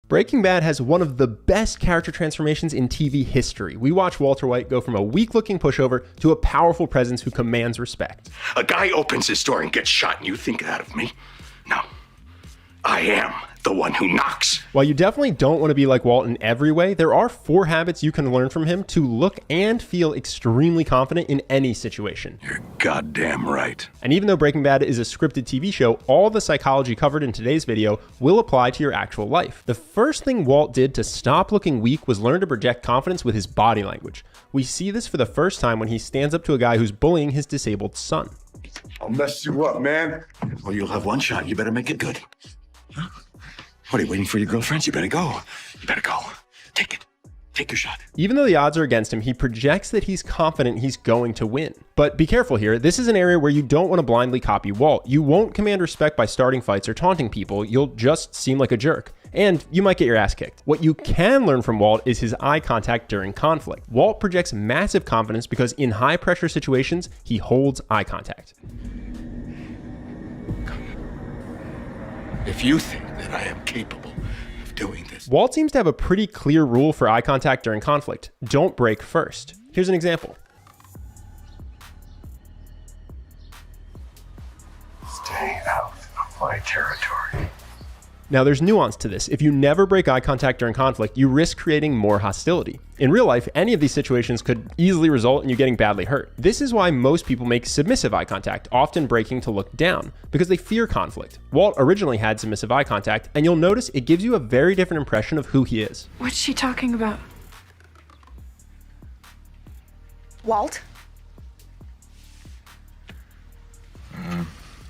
Breaking Bad has one of the best character transformations in TV history. We watch Walter White go from a weak-looking pushover to a powerful presence who commands respect. A guy opens his door and gets shot, and you think that of me? No. I am the one who knocks. While you definitely don't want to be like Walt in every way, there are 4 habits you can learn from him to look and feel extremely confident in any situation. You're goddamn right. And even though Breaking Bad is a scripted TV show, all the psychology covered in today's video will apply to your actual life. The first thing Walt did to stop looking weak was learn to project confidence with his body language. We see this for the first time when he stands up to a guy who's bullying his disabled son. I'll mess you up, man. Well, you'll have one shot. You better make it good. Huh? What, are you waiting for your girlfriends? You better go. You better go. Take it. Take your shot. Even though the odds are against him, he projects that he's confident he's going to win. But be careful here. This is an area where you don't want to blindly copy Walt. You won't command respect by starting fights or taunting people. You'll just seem like a jerk. And you might get your ass kicked. What you can learn from Walt is his eye contact during conflict. Walt projects massive confidence because in high pressure situations, he holds eye contact. If you think that I am capable of doing this. Walt seems to have a pretty clear rule for eye contact during conflict. Don't break first. Here's an example. Stay out of my territory. Now there's nuance to this. If you never break eye contact during conflict, you risk creating more hostility. In real life, any of these situations could easily result in you getting badly hurt. This is why most people make submissive eye contact, often breaking to look down, because they fear conflict. Walt originally had submissive eye contact, and you'll notice it gives you a very different impression of who he is. What's she talking about? Walt?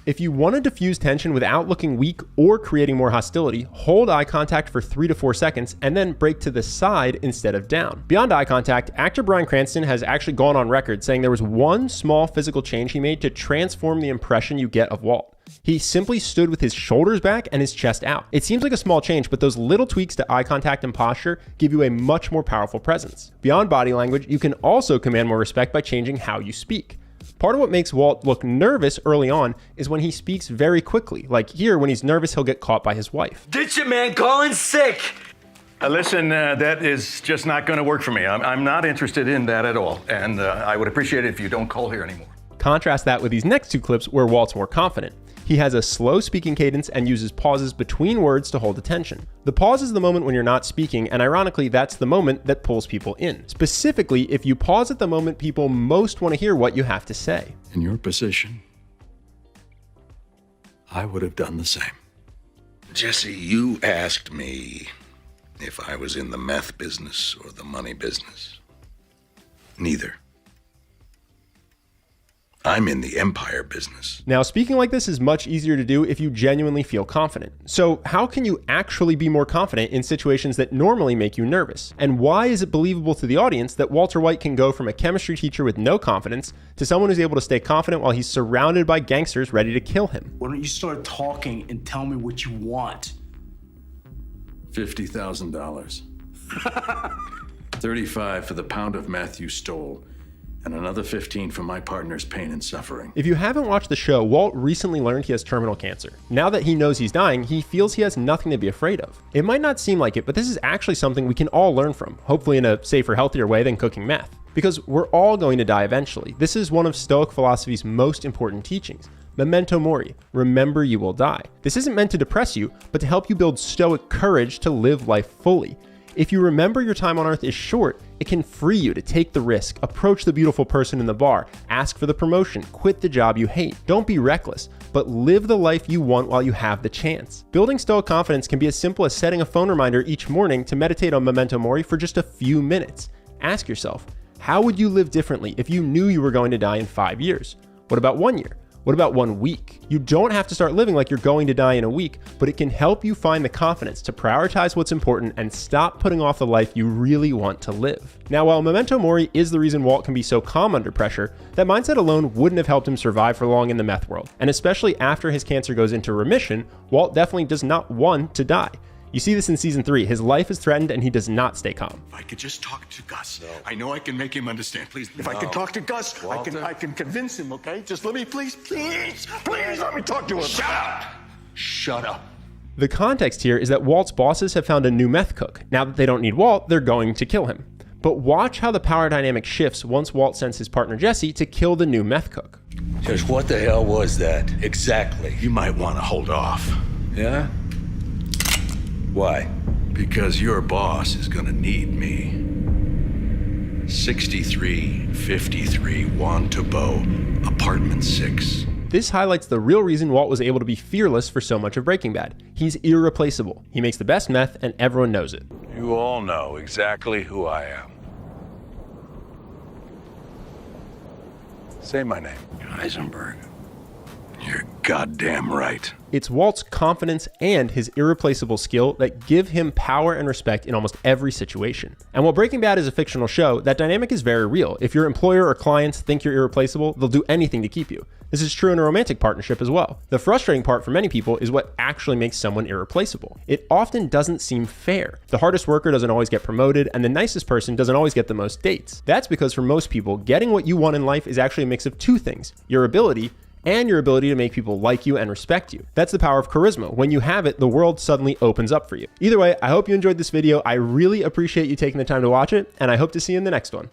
If you want to diffuse tension without looking weak or creating more hostility, hold eye contact for 3 to 4 seconds and then break to the side instead of down. Beyond eye contact, actor Bryan Cranston has actually gone on record saying there was one small physical change he made to transform the impression you get of Walt. He simply stood with his shoulders back and his chest out. It seems like a small change, but those little tweaks to eye contact and posture give you a much more powerful presence. Beyond body language, you can also command more respect by changing how you speak. Part of what makes Walt look nervous early on is when he speaks very quickly. Like here, when he's nervous, he'll get caught by his wife. Ditch it, man. Calling sick. Listen, that is just not going to work for me. I'm not interested in that at all. And I would appreciate it if you don't call here anymore. Contrast that with these next 2 clips where Walt's more confident. He has a slow speaking cadence and uses pauses between words to hold attention. The pause is the moment when you're not speaking, and ironically, that's the moment that pulls people in. Specifically, if you pause at the moment people most want to hear what you have to say. In your position, I would have done the same. Jesse, you asked me if I was in the meth business or the money business. Neither. I'm in the empire business. Now, speaking like this is much easier to do if you genuinely feel confident. So how can you actually be more confident in situations that normally make you nervous? And why is it believable to the audience that Walter White can go from a chemistry teacher with no confidence to someone who's able to stay confident while he's surrounded by gangsters ready to kill him? Why don't you start talking and tell me what you want? $50,000. 35 for the pound of meth you stole. And another 15 for my partner's pain and suffering. If you haven't watched the show, Walt recently learned he has terminal cancer. Now that he knows he's dying, he feels he has nothing to be afraid of. It might not seem like it, but this is actually something we can all learn from, hopefully in a safer, healthier way than cooking meth. Because we're all going to die eventually. This is one of Stoic philosophy's most important teachings. Memento mori, remember you will die. This isn't meant to depress you, but to help you build Stoic courage to live life fully. If you remember your time on Earth is short, it can free you to take the risk, approach the beautiful person in the bar, ask for the promotion, quit the job you hate. Don't be reckless, but live the life you want while you have the chance. Building Stoic confidence can be as simple as setting a phone reminder each morning to meditate on Memento Mori for just a few minutes. Ask yourself, how would you live differently if you knew you were going to die in 5 years? What about 1 year? What about 1 week? You don't have to start living like you're going to die in a week, but it can help you find the confidence to prioritize what's important and stop putting off the life you really want to live. Now, while Memento Mori is the reason Walt can be so calm under pressure, that mindset alone wouldn't have helped him survive for long in the meth world. And especially after his cancer goes into remission, Walt definitely does not want to die. You see this in season 3. His life is threatened and he does not stay calm. If I could just talk to Gus, I know I can make him understand. Please, if I could talk to Gus, I can convince him, okay? Just let me, please let me talk to him. Shut up! Shut up. The context here is that Walt's bosses have found a new meth cook. Now that they don't need Walt, they're going to kill him. But watch how the power dynamic shifts once Walt sends his partner Jesse to kill the new meth cook. Just what the hell was that, exactly? You might want to hold off. Yeah? Why? Because your boss is gonna need me. 6353 Juan Tabo, apartment 6. This highlights the real reason Walt was able to be fearless for so much of Breaking Bad. He's irreplaceable. He makes the best meth and everyone knows it. You all know exactly who I am. Say my name. Heisenberg. You're goddamn right. It's Walt's confidence and his irreplaceable skill that give him power and respect in almost every situation. And while Breaking Bad is a fictional show, that dynamic is very real. If your employer or clients think you're irreplaceable, they'll do anything to keep you. This is true in a romantic partnership as well. The frustrating part for many people is what actually makes someone irreplaceable. It often doesn't seem fair. The hardest worker doesn't always get promoted, and the nicest person doesn't always get the most dates. That's because for most people, getting what you want in life is actually a mix of two things: your ability and your ability to make people like you and respect you. That's the power of charisma. When you have it, the world suddenly opens up for you. Either way, I hope you enjoyed this video. I really appreciate you taking the time to watch it, and I hope to see you in the next one.